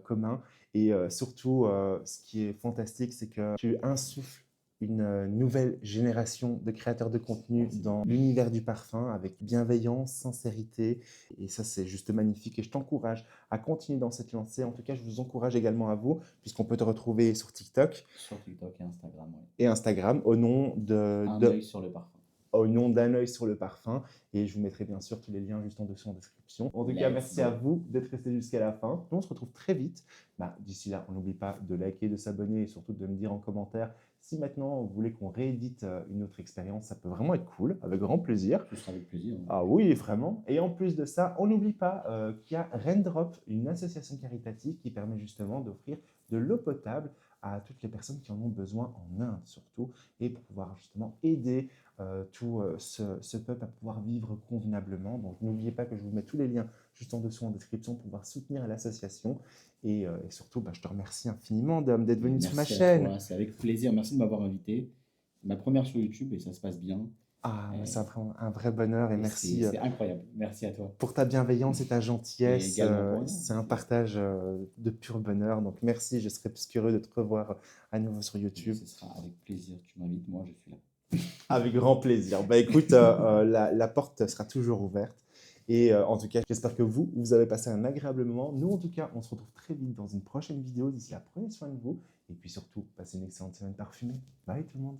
communs. Et surtout, ce qui est fantastique, c'est que tu insuffles une nouvelle génération de créateurs de contenu Merci dans beaucoup. l'univers du parfum avec bienveillance, sincérité. Et ça, c'est juste magnifique. Et je t'encourage à continuer dans cette lancée. En tout cas, je vous encourage également à vous, puisqu'on peut te retrouver sur TikTok Sur TikTok et Instagram, ouais. et Instagram au nom Un œil sur le parfum. au nom d'un œil sur le parfum. Et je vous mettrai bien sûr tous les liens juste en dessous en description. En tout cas, Let's merci à go. vous d'être resté jusqu'à la fin. Nous, on se retrouve très vite. D'ici là, on n'oublie pas de liker, de s'abonner et surtout de me dire en commentaire si maintenant vous voulez qu'on réédite une autre expérience. Ça peut vraiment être cool, avec grand plaisir. Ce sera avec plaisir. Hein. Ah oui, vraiment. Et en plus de ça, on n'oublie pas qu'il y a Raindrop, une association caritative qui permet justement d'offrir de l'eau potable à toutes les personnes qui en ont besoin en Inde surtout, et pour pouvoir justement aider tout ce peuple à pouvoir vivre convenablement. Donc n'oubliez pas que je vous mets tous les liens juste en dessous en description pour pouvoir soutenir l'association. Et surtout, bah, je te remercie infiniment d'être Mais venu sur ma merci à chaîne. toi, c'est avec plaisir. Merci de m'avoir invité. Ma première sur YouTube et ça se passe bien. Ah, mais c'est Et, un vrai bonheur et et merci c'est incroyable. Merci à toi. pour ta bienveillance et ta Et gentillesse. également pour rien. C'est un partage de pur bonheur. Donc merci, je serais plus qu'heureux de te revoir à nouveau sur YouTube. Ce sera avec plaisir. Tu m'invites, moi je suis là. Avec grand plaisir. Bah écoute, la porte sera toujours ouverte. Et en tout cas, j'espère que vous avez passé un agréable moment. Nous, en tout cas, on se retrouve très vite dans une prochaine vidéo. D'ici là, prenez soin de vous. Et puis surtout, passez une excellente semaine parfumée. Bye tout le monde.